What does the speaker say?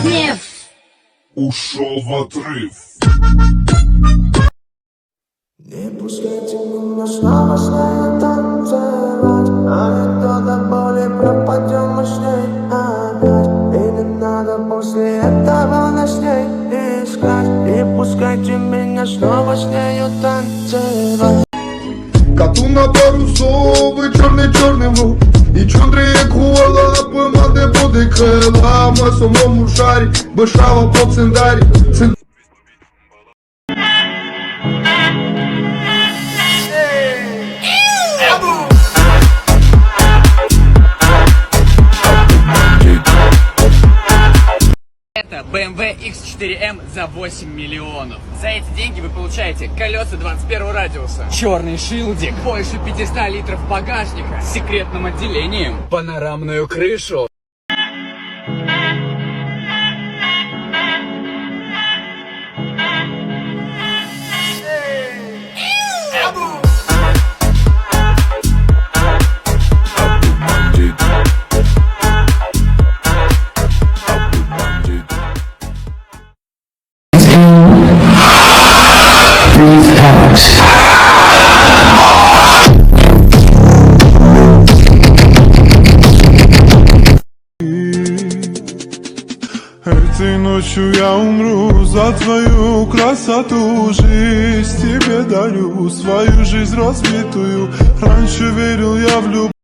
Гнев ушел в отрыв. Не пускайте меня снова с ней танцевать, а ведь до боли пропадем мы с ней опять. И не надо после этого нас с ней искать. Не пускайте меня снова с нею танцевать. Кату на парусовий чорний лук, і чундри як гола, поймати буде крила. В самому шарі, бешава по циндарі. Это BMW X4M за 8 миллионов. За эти деньги вы получаете колеса 21 радиуса, черный шилдик, больше 500 литров багажника с секретным отделением, панорамную крышу. Этой ночью я умру за твою красоту. Жизнь тебе дарю, свою жизнь разбитую. Раньше верил я в любовь.